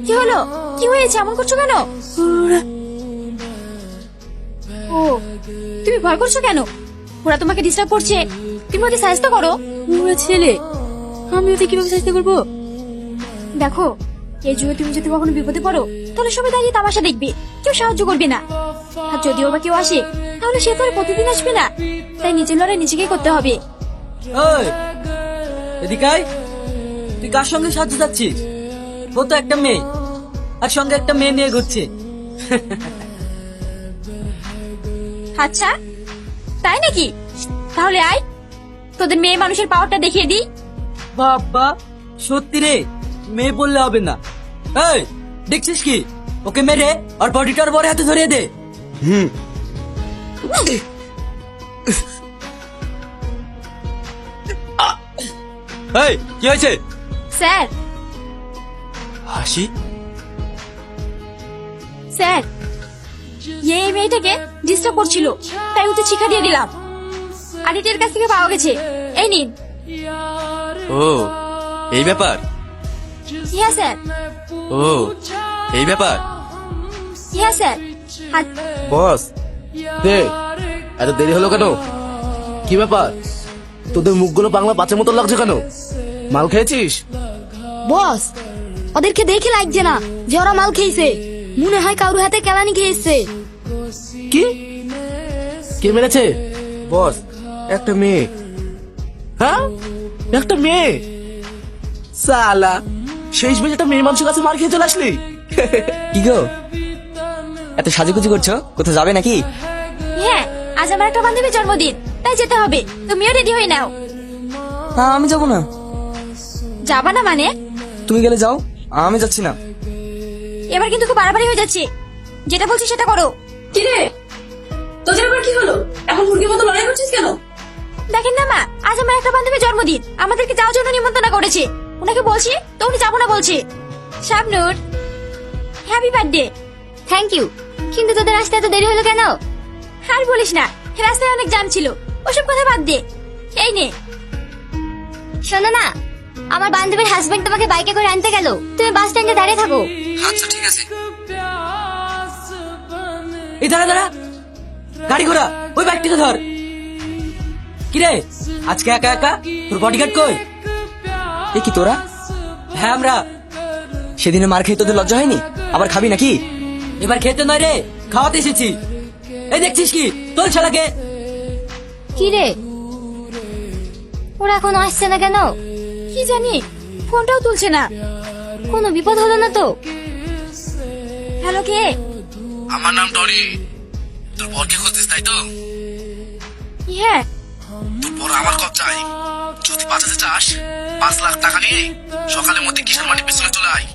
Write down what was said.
কি হলো? কি হয়েছে? এমন করছো কেন? ও, তুমি ভয় করছো কেন? ওরা তোমাকে ডিস্টার্ব করছে, তুমি ওদের সাহায্য করো। ওরা ছেলে, আমি ওদের কিভাবে সাহায্য করবো? দেখো, এই যুগে তুমি যদি কখনো বিপদে পড়ো তাহলে সবাই দাঁড়িয়ে তামাশা দেখবে, কেউ সাহায্য করবে না। আর যদিও বা কেউ আসে তাহলে সে তো আর প্রতিদিন আসবে না, তাই নিজের লড়াই নিজেকেই করতে হবে। ওই এদিকে আয়। তুই কার সঙ্গে সাহায্য যাচ্ছিস? ও তো একটা মেয়ে, আর সঙ্গে একটা মেয়ে নিয়ে ঘুরছে। আচ্ছা, তাই নাকি? তাহলে আয়, তোদের মেয়ে মানুষের পাওয়ারটা দেখিয়ে দিই। বাবা, সত্যি রে, মেয়ে বললে হবে না। এই দেখছিস কি, ওকে মেরে আর বডিটার বড় হাতে ধরিয়ে দে। এই কি হয়েছে? স্যার, হাসি? স্যার, এই মেয়েটাকে ডিস্টার্ব করছিল, তাই ওকে শিক্ষা দিয়ে দিলাম। আর এটার কাছ থেকে পাওয়া গেছে, এই নিন। ও, এই ব্যাপার? হ্যাঁ স্যার। ও, এই ব্যাপার? হ্যাঁ স্যার। বস, দে, এত দেরি হলো কেন? কি ব্যাপার? তোদের মুখগুলো বাংলা পাঁচের মতো লাগছে কেন? মাল খেয়েছিস? বস, ওদেরকে দেখে লাগছে না যে ওরা মাল খেয়েছে, মনে হয় কারোর হাতে কেলানি খেয়েছে। কি? কে মেরেছে? বস, একটা মেয়ে। হ্যাঁ, একটা মেয়ে? সালা, শেষ বেজে একটা মেয়ে মানুষের কাছে মার খেয়ে চলে আসলি? কি গো, এত সাজুগুজু করছো? কোথাও যাবে নাকি? হ্যাঁ, আজ আমার একটা বান্ধবীর জন্মদিন, তাই যেতে হবে। তুমিও রেডি হয়ে নাও। হ্যাঁ, আমি যাবো না। যাবা না মানে? তুমি গেলে যাও, আমি যাচ্ছি না। এবার কিন্তু খুব বাড়াবাড়ি হয়ে যাচ্ছে, যেটা বলছি সেটা করো। কি রে, তোদের আবার কি হলো? এখন মুরগির মতো লড়াই করছিস কেন? দেখেন না মা, আজ আমার একটা বান্ধবীর জন্মদিন, আমাদেরকে যাওয়ার জন্য নিমন্ত্রণ করেছে। ওনাকে বলছি তো উনি যাবো না বলছে। Shabnur, happy birthday. Thank you. কিন্তু তোদের আসতে এত দেরি হলো কেন? আর বলিস না, রাস্তায় অনেক জ্যাম ছিল, ওসব কথা বাদ দে। এই নে। শোনো না, আমার বান্ধবীর হাজবেন্ড তোমাকে বাইকে করে আনতে গেল, তুমি বাস স্ট্যান্ডে দাঁড়িয়ে থাকো। আচ্ছা, ঠিক আছে। এই দাঁড়া দাঁড়া, গাড়ি ঘোড়া, ওই বাইকটিকে ধর। কিরে, আজকে একা একা? তোর বডিগার্ড কই? এ কি তোরা? হ্যাঁ আমরা। সেদিনে মার খেয়ে তোদের লজ্জা হয়নি? আবার খাবি নাকি? এবার খেতে নয় রে, খাওয়াতে এসেছি। এই দেখছিস কি, তোর ছাড়াকে। কি রে, ওরা এখন আসছে না কেন? কি জানি, ফোনটাও তুলছে না। কোনো বিপদ হলো না তো? হ্যালো, কে? আমার নাম টনি। তোর বরকে খুঁজছিস তাই তো? হ্যাঁ। তোর বড় আমার কত চাই? যদি বাঁচাতে চাস, 5 লাখ টাকা নিয়ে সকালের মধ্যে কিষান মাটির পেছনে চলে আয়।